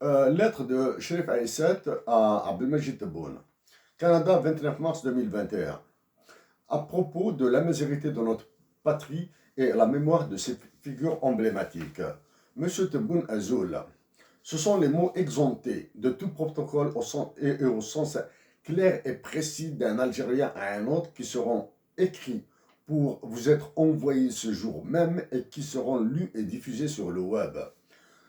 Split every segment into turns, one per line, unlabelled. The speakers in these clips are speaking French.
Lettre de Sherif Aïsset à Abdelmajid Tebboune. Canada, 29 mars 2021. À propos de la misérité de notre patrie et la mémoire de ses figures emblématiques. Monsieur Tebboune Azoul, ce sont les mots exemptés de tout protocole et au sens clair et précis d'un Algérien à un autre qui seront écrits pour vous être envoyés ce jour même et qui seront lus et diffusés sur le web.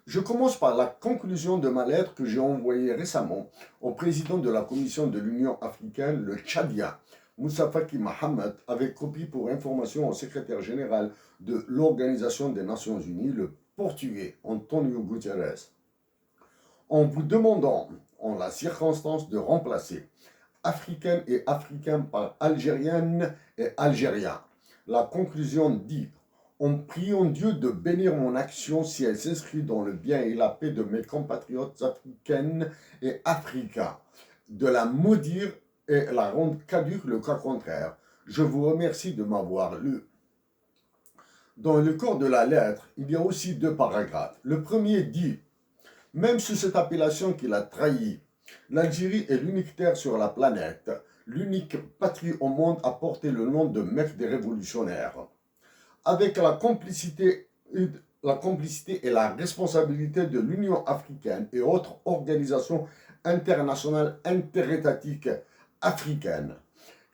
Je commence par la conclusion de ma lettre que j'ai envoyée récemment au président de la Commission de l'Union africaine, le Tchadien, Moussa Faki Mohamed, avec copie pour information au secrétaire général de l'Organisation des Nations Unies, le Portugais Antonio Guterres, en vous demandant, en la circonstance, de remplacer africaine et africain par algérienne et algérien. La conclusion dit: en priant Dieu de bénir mon action si elle s'inscrit dans le bien et la paix de mes compatriotes africaines et africains, de la maudire et la rendre caduque le cas contraire. Je vous remercie de m'avoir lu. Dans le corps de la lettre, il y a aussi deux paragraphes. Le premier dit: même sous cette appellation qu'il a trahie, l'Algérie est l'unique terre sur la planète, l'unique patrie au monde à porter le nom de Mecque des révolutionnaires. Avec la complicité et la responsabilité de l'Union africaine et autres organisations internationales interétatiques africaines,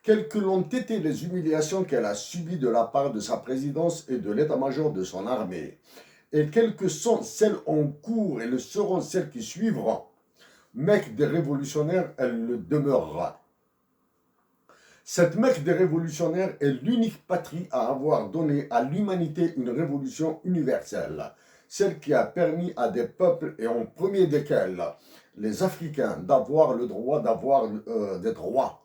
quelles que l'ont été les humiliations qu'elle a subies de la part de sa présidence et de l'état-major de son armée, et quelles que sont celles en cours et le seront celles qui suivront, Mecque des révolutionnaires, elle le demeurera. Cette Mecque des révolutionnaires est l'unique patrie à avoir donné à l'humanité une révolution universelle, celle qui a permis à des peuples, et en premier desquels les Africains, d'avoir le droit d'être rois.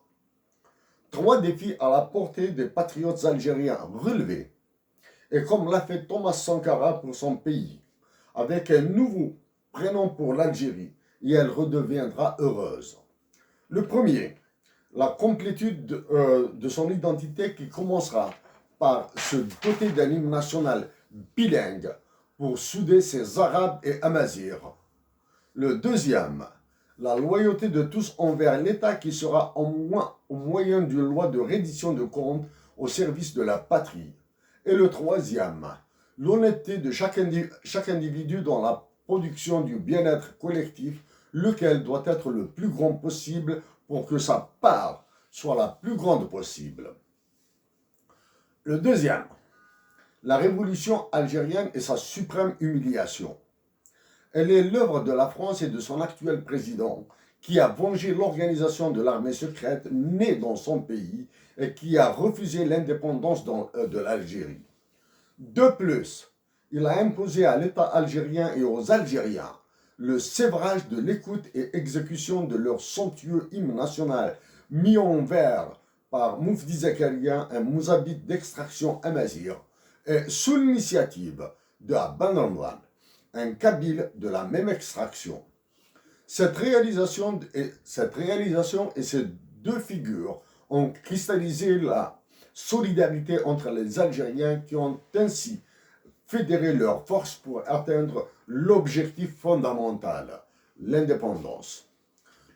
Trois défis à la portée des patriotes algériens relevés, et comme l'a fait Thomas Sankara pour son pays, avec un nouveau prénom pour l'Algérie, et elle redeviendra heureuse. Le premier, la complétude de son identité qui commencera par se doter d'un hymne national bilingue pour souder ses Arabes et Amazirs. Le deuxième, la loyauté de tous envers l'État qui sera au moyen d'une loi de reddition de comptes au service de la patrie. Et le troisième, l'honnêteté de chaque individu dans la production du bien-être collectif, lequel doit être le plus grand possible pour que sa part soit la plus grande possible. Le deuxième, la révolution algérienne et sa suprême humiliation. Elle est l'œuvre de la France et de son actuel président, qui a vengé l'organisation de l'armée secrète née dans son pays et qui a refusé l'indépendance de l'Algérie. De plus, il a imposé à l'État algérien et aux Algériens le sévrage de l'écoute et exécution de leur somptueux hymne national mis en vers par Moufdi Zakaria, un mouzabite d'extraction amazigh, et sous l'initiative de Ben Ramlan, un kabyle de la même extraction. Cette réalisation et ces deux figures ont cristallisé la solidarité entre les Algériens qui ont ainsi fédérer leurs forces pour atteindre l'objectif fondamental, l'indépendance.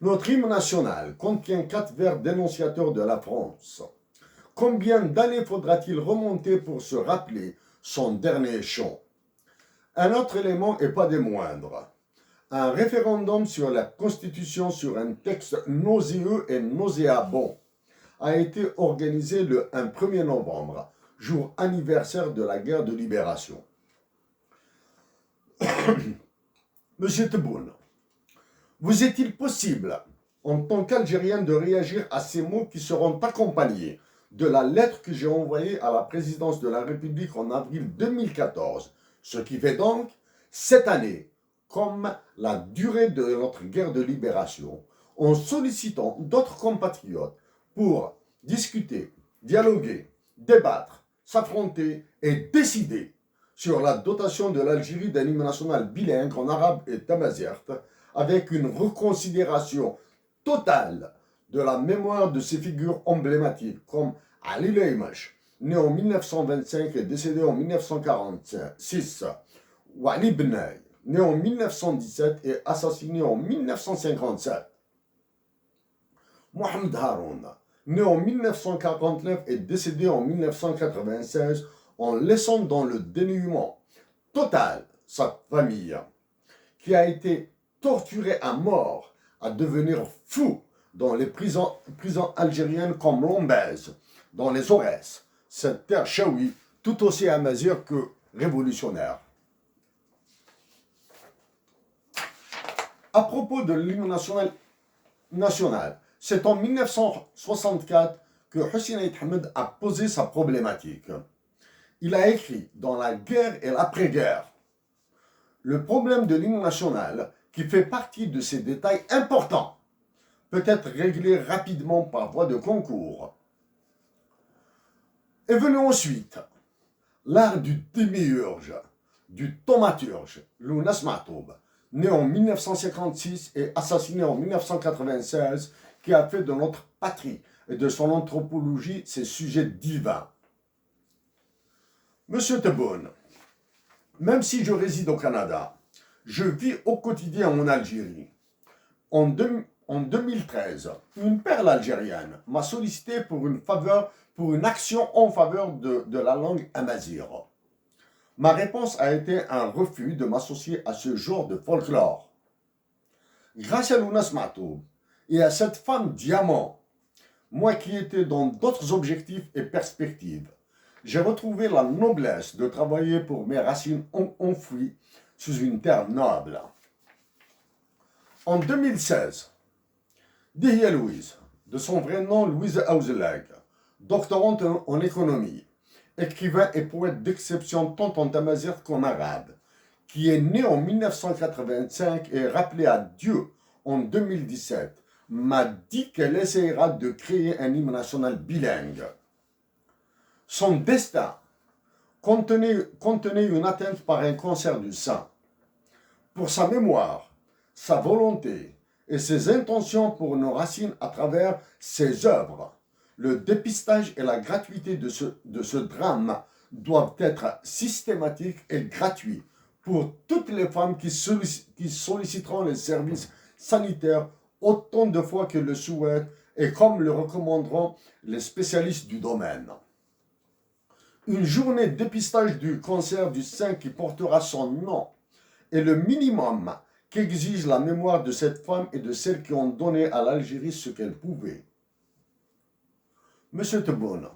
Notre hymne national contient 4 vers dénonciateurs de la France. Combien d'années faudra-t-il remonter pour se rappeler son dernier chant? Un autre élément, et pas des moindres, un référendum sur la Constitution sur un texte nauséeux et nauséabond a été organisé le 1er novembre, jour anniversaire de la guerre de libération. Monsieur Tebboune, vous est-il possible, en tant qu'Algérien, de réagir à ces mots qui seront accompagnés de la lettre que j'ai envoyée à la présidence de la République en avril 2014, ce qui fait donc 7 années, comme la durée de notre guerre de libération, en sollicitant d'autres compatriotes pour discuter, dialoguer, débattre, s'affronter et décider sur la dotation de l'Algérie d'un hymne national bilingue en arabe et tamazight, avec une reconsidération totale de la mémoire de ces figures emblématiques comme Ali Leimash, né en 1925 et décédé en 1946, ou Ali Benaï, né en 1917 et assassiné en 1957. Mohamed Haroun, né en 1949 et décédé en 1996, en laissant dans le dénuement total sa famille, qui a été torturée à mort, à devenir fou dans les prisons algériennes comme Lombez, dans les Aurès, cette terre chaoui, tout aussi amazigh que révolutionnaire. À propos de l'hymne national, c'est en 1964 que Hussein Aït Hamed a posé sa problématique. Il a écrit dans la guerre et l'après-guerre. Le problème de l'hymne national, qui fait partie de ces détails importants, peut être réglé rapidement par voie de concours. Est venu ensuite l'art du démiurge, du thaumaturge, Lounas Matoub, né en 1956 et assassiné en 1996, qui a fait de notre patrie et de son anthropologie ses sujets divins. Monsieur Tebboune, même si je réside au Canada, je vis au quotidien en Algérie. En 2013, une perle algérienne m'a sollicité pour une action en faveur de la langue amazigh. Ma réponse a été un refus de m'associer à ce genre de folklore. Grâce à Lounas Matoub et à cette femme diamant, moi qui étais dans d'autres objectifs et perspectives, j'ai retrouvé la noblesse de travailler pour mes racines enfouies sous une terre noble. En 2016, Dihya Louise, de son vrai nom Louise Auzelag, doctorante en économie, écrivain et poète d'exception tant en tamazight qu'en arabe, qui est née en 1985 et rappelée à Dieu en 2017, m'a dit qu'elle essaiera de créer un hymne national bilingue. Son destin contenait une atteinte par un cancer du sein. Pour sa mémoire, sa volonté et ses intentions pour nos racines à travers ses œuvres, le dépistage et la gratuité de ce drame doivent être systématiques et gratuits pour toutes les femmes qui solliciteront les services sanitaires autant de fois qu'elles le souhaitent et comme le recommanderont les spécialistes du domaine. Une journée de dépistage du cancer du sein qui portera son nom est le minimum qu'exige la mémoire de cette femme et de celles qui ont donné à l'Algérie ce qu'elle pouvait. Monsieur Tebboune,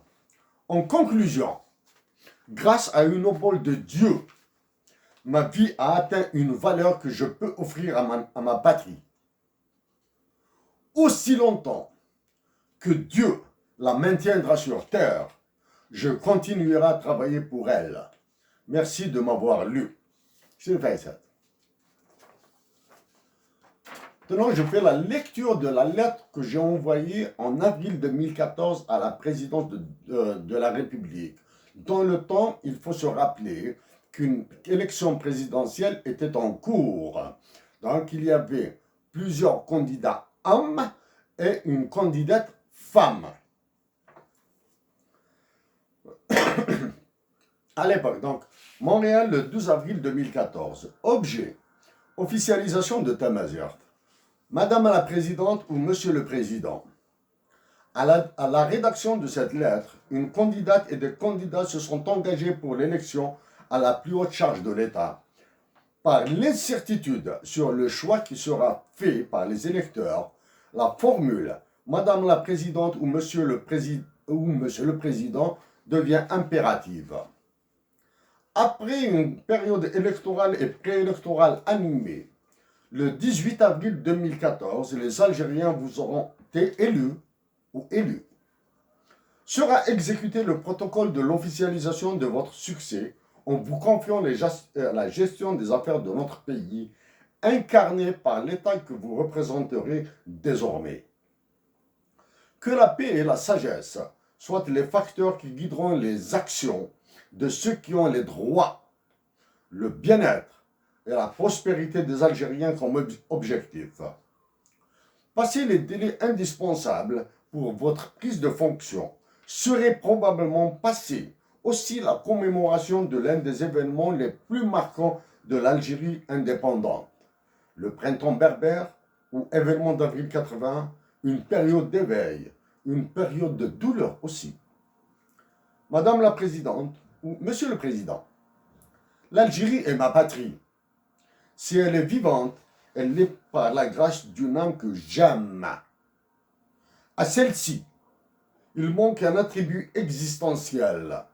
en conclusion, grâce à une obole de Dieu, ma vie a atteint une valeur que je peux offrir à ma patrie. Aussi longtemps que Dieu la maintiendra sur terre, je continuerai à travailler pour elle. Merci de m'avoir lu. C'est Faisal. Maintenant, je fais la lecture de la lettre que j'ai envoyée en avril 2014 à la présidente de la République. Dans le temps, il faut se rappeler qu'une élection présidentielle était en cours. Donc, il y avait plusieurs candidats hommes et une candidate femme. À l'époque, donc, Montréal, le 12 avril 2014. Objet, officialisation de tamazight. Madame la Présidente ou Monsieur le Président, à la rédaction de cette lettre, une candidate et des candidats se sont engagés pour l'élection à la plus haute charge de l'État. Par l'incertitude sur le choix qui sera fait par les électeurs, la formule Madame la Présidente ou Monsieur le Président devient impérative. Après une période électorale et préélectorale animée, le 18 avril 2014, les Algériens vous auront été élus ou élus. Sera exécuté le protocole de l'officialisation de votre succès en vous confiant la gestion des affaires de notre pays, incarné par l'État que vous représenterez désormais. Que la paix et la sagesse soient les facteurs qui guideront les actions de ceux qui ont les droits, le bien-être et la prospérité des Algériens comme objectif. Passer les délais indispensables pour votre prise de fonction serait probablement passer aussi la commémoration de l'un des événements les plus marquants de l'Algérie indépendante. Le printemps berbère ou événement d'avril 80, une période d'éveil, une période de douleur aussi. Madame la Présidente ou Monsieur le Président, l'Algérie est ma patrie. Si elle est vivante, elle l'est par la grâce d'une âme que j'aime. À celle-ci, il manque un attribut existentiel,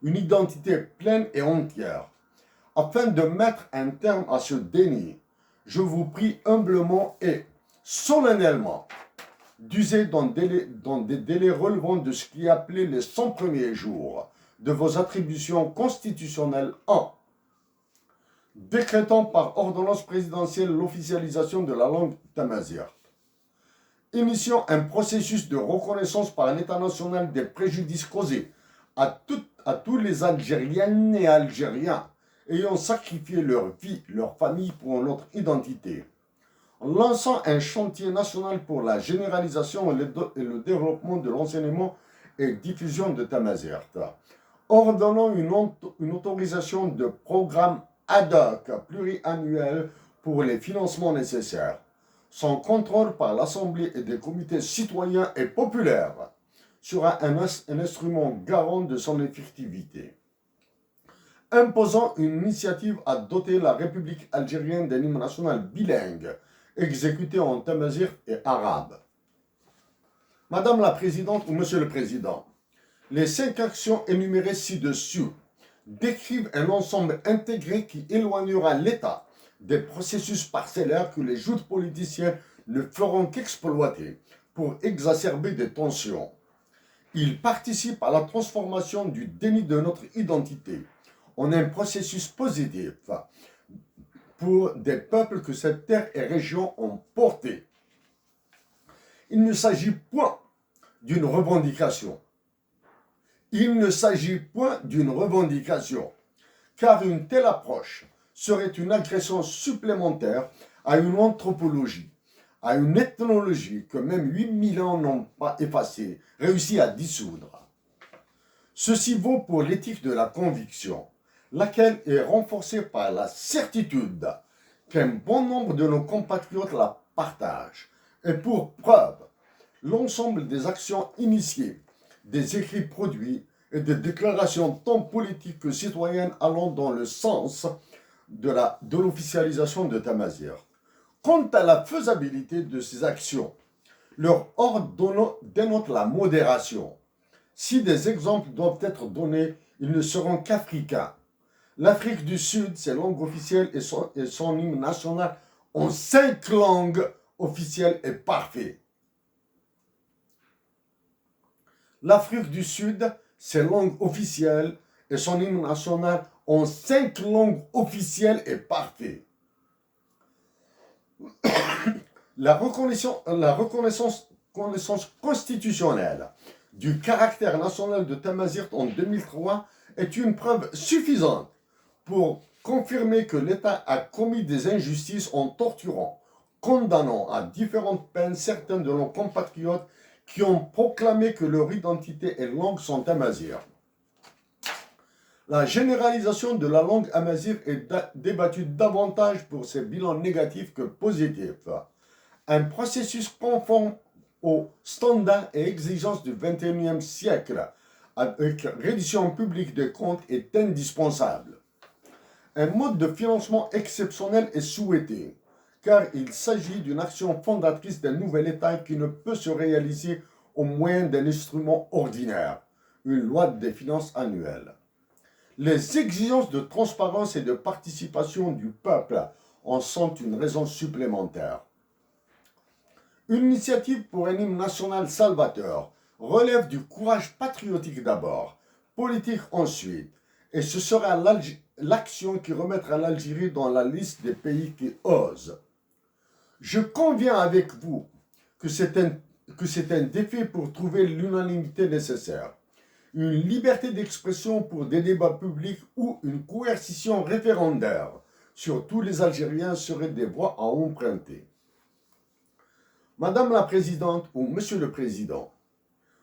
une identité pleine et entière. Afin de mettre un terme à ce déni, je vous prie humblement et solennellement d'user dans des délais relevant de ce qui est appelé les 100 premiers jours de vos attributions constitutionnelles en décrétant par ordonnance présidentielle l'officialisation de la langue tamazight, initiant un processus de reconnaissance par l'État national des préjudices causés à tous les Algériennes et Algériens ayant sacrifié leur vie, leur famille pour notre identité, en lançant un chantier national pour la généralisation et le développement de l'enseignement et diffusion de tamazight, ordonnant une autorisation de programme ad hoc pluriannuel pour les financements nécessaires, son contrôle par l'Assemblée et des comités citoyens et populaires sera un instrument garant de son effectivité. Imposant une initiative à doter la République algérienne d'un hymne national bilingue, exécuté en tamazight et arabe. Madame la Présidente ou Monsieur le Président, les 5 actions énumérées ci-dessus décrivent un ensemble intégré qui éloignera l'État des processus parcellaires que les joutes politiciens ne feront qu'exploiter pour exacerber des tensions. Ils participent à la transformation du déni de notre identité en un processus positif pour des peuples que cette terre et région ont portés. Il ne s'agit point d'une revendication. Il ne s'agit point d'une revendication, car une telle approche serait une agression supplémentaire à une anthropologie, à une ethnologie que même 8000 ans n'ont pas effacée, réussi à dissoudre. Ceci vaut pour l'éthique de la conviction, laquelle est renforcée par la certitude qu'un bon nombre de nos compatriotes la partagent. Et pour preuve, l'ensemble des actions initiées, des écrits produits et des déclarations tant politiques que citoyennes allant dans le sens de l'officialisation de tamazight. Quant à la faisabilité de ces actions, leur ordre dénote la modération. Si des exemples doivent être donnés, ils ne seront qu'africains. L'Afrique du Sud, ses langues officielles et son hymne national en 5 langues officielles est parfait. L'Afrique du Sud, ses langues officielles et son hymne national en 5 langues officielles est parfait. La reconnaissance constitutionnelle du caractère national de tamazight en 2003 est une preuve suffisante pour confirmer que l'État a commis des injustices en torturant, condamnant à différentes peines certains de nos compatriotes qui ont proclamé que leur identité et langue sont tamazight. La généralisation de la langue amazigh est débattue davantage pour ses bilans négatifs que positifs. Un processus conforme aux standards et exigences du XXIe siècle avec reddition publique des comptes est indispensable. Un mode de financement exceptionnel est souhaité, car il s'agit d'une action fondatrice d'un nouvel État qui ne peut se réaliser au moyen d'un instrument ordinaire, une loi des finances annuelle. Les exigences de transparence et de participation du peuple en sont une raison supplémentaire. Une initiative pour un hymne national salvateur relève du courage patriotique d'abord, politique ensuite, et ce sera l'action qui remettra l'Algérie dans la liste des pays qui osent. Je conviens avec vous que c'est un défi pour trouver l'unanimité nécessaire. Une liberté d'expression pour des débats publics ou une coercition référendaire sur tous les Algériens seraient des voies à emprunter. Madame la Présidente ou Monsieur le Président,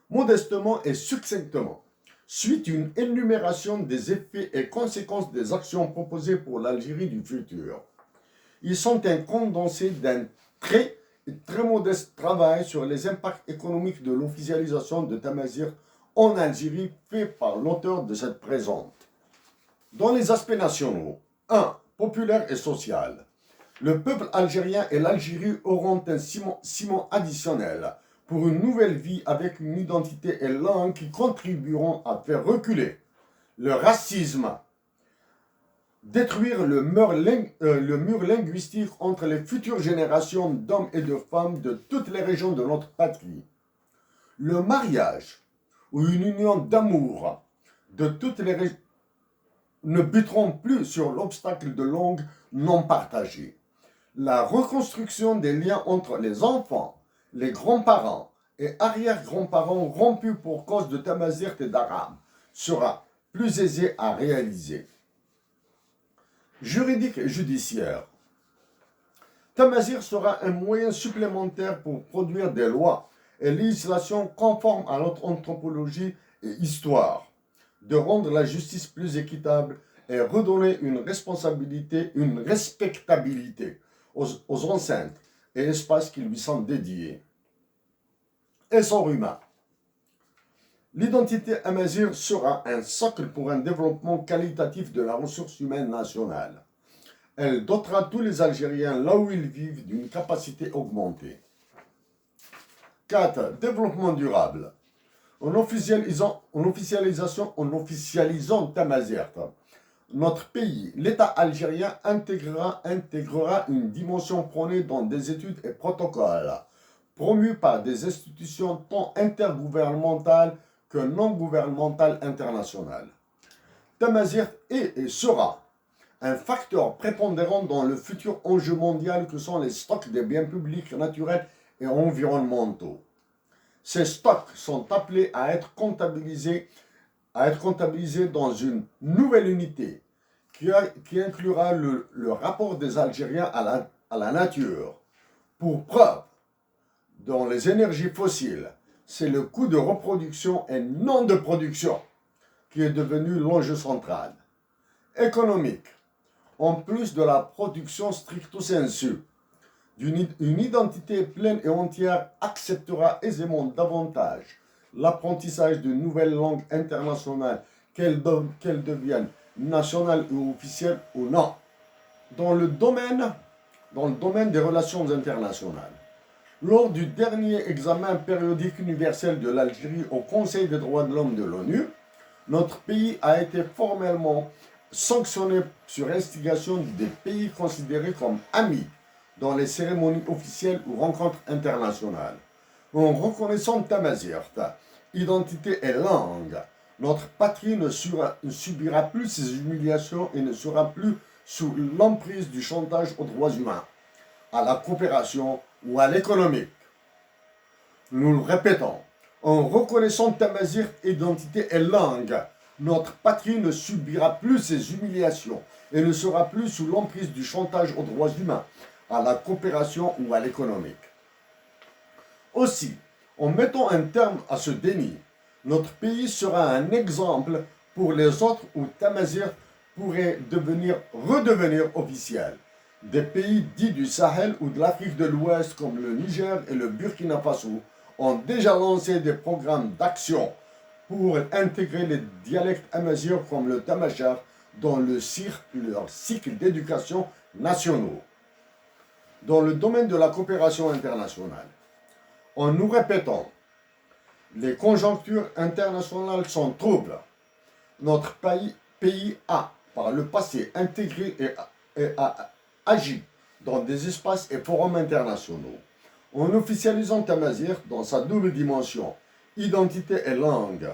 modestement et succinctement, suit une énumération des effets et conséquences des actions proposées pour l'Algérie du futur. Ils sont un condensé d'un très modeste travail sur les impacts économiques de l'officialisation de Tamazight en Algérie fait par l'auteur de cette présente. Dans les aspects nationaux, 1. Populaire et social. Le peuple algérien et l'Algérie auront un ciment additionnel pour une nouvelle vie avec une identité et langue qui contribueront à faire reculer le racisme, détruire le mur linguistique entre les futures générations d'hommes et de femmes de toutes les régions de notre patrie. Le mariage ou une union d'amour de toutes les régions ne buteront plus sur l'obstacle de langue non partagée. La reconstruction des liens entre les enfants, les grands-parents et arrière-grands-parents rompus pour cause de Tamazight et d'arabe sera plus aisée à réaliser. Juridique et judiciaire. Tamazight sera un moyen supplémentaire pour produire des lois et législations conformes à notre anthropologie et histoire, de rendre la justice plus équitable et redonner une responsabilité, une respectabilité aux enceintes et espaces qui lui sont dédiés. Essor humain. L'identité amazigh sera un socle pour un développement qualitatif de la ressource humaine nationale. Elle dotera tous les Algériens, là où ils vivent, d'une capacité augmentée. 4. Développement durable. En officialisant Tamazight, notre pays, l'État algérien, intégrera une dimension prônée dans des études et protocoles, promus par des institutions tant intergouvernementales que non gouvernementales internationales. Tamazight est et sera un facteur prépondérant dans le futur enjeu mondial que sont les stocks des biens publics naturels et environnementaux. Ces stocks sont appelés à être comptabilisés dans une nouvelle unité qui inclura le rapport des Algériens à la nature. Pour preuve, dans les énergies fossiles, c'est le coût de reproduction et non de production qui est devenu l'enjeu central. Économique. En plus de la production stricto sensu, une identité pleine et entière acceptera aisément davantage l'apprentissage de nouvelles langues internationales, qu'elles deviennent nationales ou officielles ou non. Dans le domaine des relations internationales, lors du dernier examen périodique universel de l'Algérie au Conseil des droits de l'homme de l'ONU, notre pays a été formellement sanctionné sur instigation des pays considérés comme amis dans les cérémonies officielles ou rencontres internationales. En reconnaissant Tamazight, identité et langue, notre patrie ne subira plus ces humiliations et ne sera plus sous l'emprise du chantage aux droits humains, à la coopération ou à l'économie. Nous le répétons, en reconnaissant Tamazight, identité et langue, notre patrie ne subira plus ces humiliations et ne sera plus sous l'emprise du chantage aux droits humains, à la coopération ou à l'économique. Aussi, en mettant un terme à ce déni, notre pays sera un exemple pour les autres où Tamazight pourrait redevenir officiel. Des pays dits du Sahel ou de l'Afrique de l'Ouest comme le Niger et le Burkina Faso ont déjà lancé des programmes d'action pour intégrer les dialectes amazigh comme le tamashar dans leur cycle d'éducation nationaux. Dans le domaine de la coopération internationale, en nous répétant, les conjonctures internationales sont troubles. Notre pays a, par le passé, intégré et a agi dans des espaces et forums internationaux. En officialisant Tamazight dans sa double dimension, identité et langue,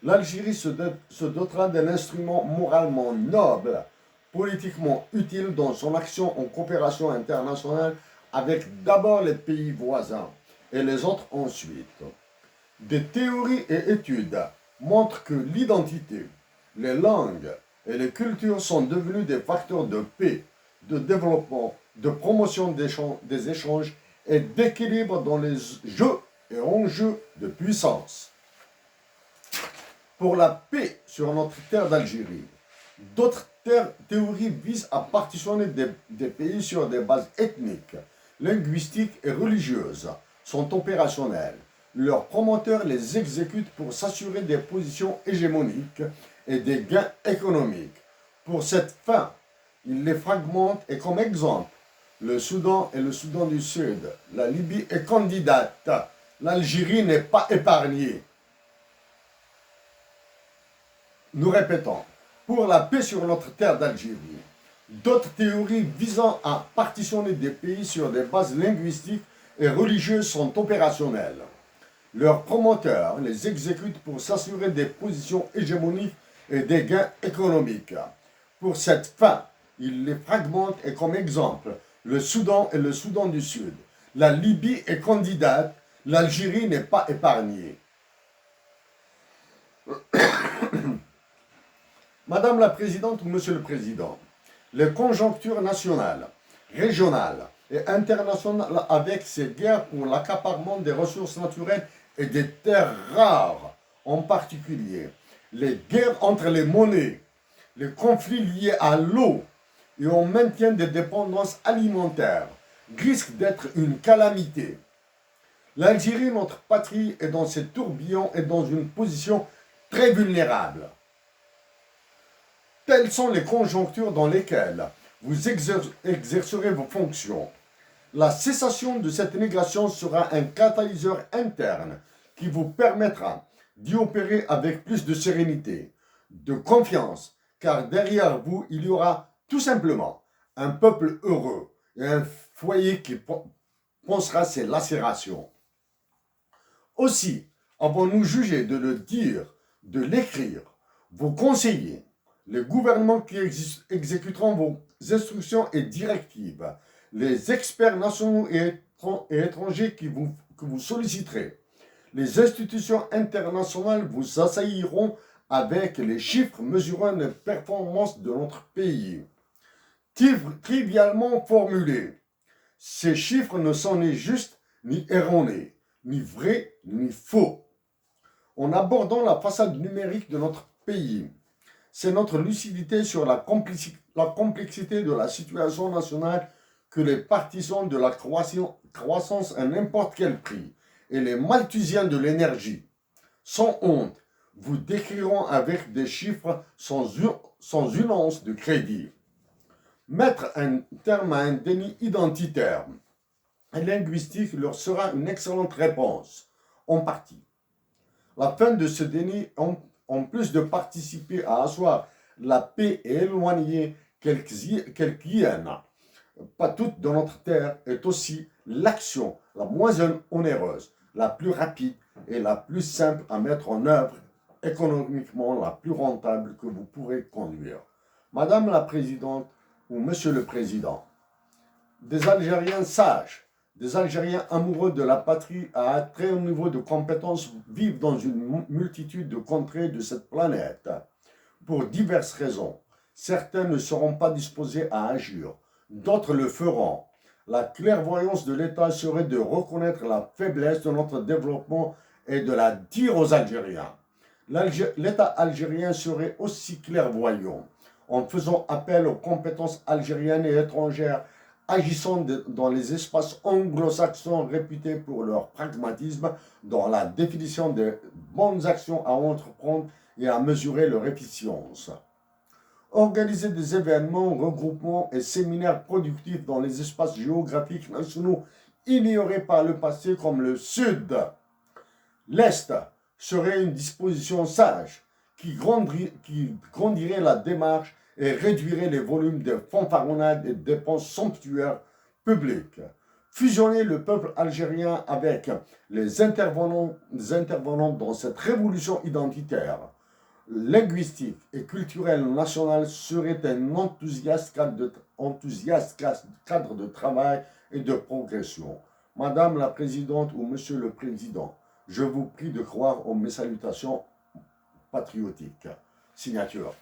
l'Algérie se dotera d'un instrument moralement noble, politiquement utile dans son action en coopération internationale avec d'abord les pays voisins et les autres ensuite. Des théories et études montrent que l'identité, les langues et les cultures sont devenus des facteurs de paix, de développement, de promotion des échanges et d'équilibre dans les jeux et enjeux de puissance. pour la paix sur notre terre d'Algérie. D'autres théories visent à partitionner des pays sur des bases ethniques, linguistiques et religieuses sont opérationnelles. Leurs promoteurs les exécutent pour s'assurer des positions hégémoniques et des gains économiques. Pour cette fin, ils les fragmentent et comme exemple, le Soudan et le Soudan du Sud, la Libye est candidate, l'Algérie n'est pas épargnée. Nous répétons, pour la paix sur notre terre d'Algérie, d'autres théories visant à partitionner des pays sur des bases linguistiques et religieuses sont opérationnelles. Leurs promoteurs les exécutent pour s'assurer des positions hégémoniques et des gains économiques. Pour cette fin, ils les fragmentent et comme exemple, le Soudan et le Soudan du Sud. La Libye est candidate, l'Algérie n'est pas épargnée. Madame la Présidente ou Monsieur le Président, les conjonctures nationales, régionales et internationales avec ces guerres pour l'accaparement des ressources naturelles et des terres rares, en particulier les guerres entre les monnaies, les conflits liés à l'eau et au maintien des dépendances alimentaires, risquent d'être une calamité. L'Algérie, notre patrie, est dans ces tourbillons et dans une position très vulnérable. Telles sont les conjonctures dans lesquelles vous exercerez vos fonctions. La cessation de cette négation sera un catalyseur interne qui vous permettra d'y opérer avec plus de sérénité, de confiance, car derrière vous, il y aura tout simplement un peuple heureux et un foyer qui pensera ses lacérations. Aussi, avons-nous jugé de le dire, de l'écrire, vos conseillers, les gouvernements qui exécuteront vos instructions et directives, les experts nationaux et étrangers que vous solliciterez, les institutions internationales vous assailliront avec les chiffres mesurant les performances de notre pays. Trivialement formulés, ces chiffres ne sont ni justes ni erronés, ni vrais ni faux. En abordant la façade numérique de notre pays, c'est notre lucidité sur la complexité de la situation nationale que les partisans de la croissance à n'importe quel prix et les malthusiens de l'énergie, sans honte, vous décriront avec des chiffres sans une once de crédit. Mettre un terme à un déni identitaire et linguistique leur sera une excellente réponse, en partie. La fin de ce déni, en plus de participer à asseoir la paix et éloigner quelques hyènes, pas toutes dans notre terre, est aussi l'action la moins onéreuse, la plus rapide et la plus simple à mettre en œuvre, économiquement la plus rentable que vous pourrez conduire. Madame la Présidente ou Monsieur le Président, des Algériens sages, des Algériens amoureux de la patrie à un très haut niveau de compétences vivent dans une multitude de contrées de cette planète. Pour diverses raisons, certains ne seront pas disposés à agir, d'autres le feront. La clairvoyance de l'État serait de reconnaître la faiblesse de notre développement et de la dire aux Algériens. L'État algérien serait aussi clairvoyant en faisant appel aux compétences algériennes et étrangères, agissant dans les espaces anglo-saxons réputés pour leur pragmatisme dans la définition des bonnes actions à entreprendre et à mesurer leur efficience. Organiser des événements, regroupements et séminaires productifs dans les espaces géographiques nationaux ignorés par le passé comme le Sud. L'Est serait une disposition sage qui grandirait la démarche et réduirait les volumes de fanfaronnades et de dépenses somptuaires publiques. Fusionner le peuple algérien avec les intervenants dans cette révolution identitaire, linguistique et culturelle nationale serait un enthousiaste cadre de travail et de progression. Madame la Présidente ou Monsieur le Président, je vous prie de croire en mes salutations patriotiques. Signature.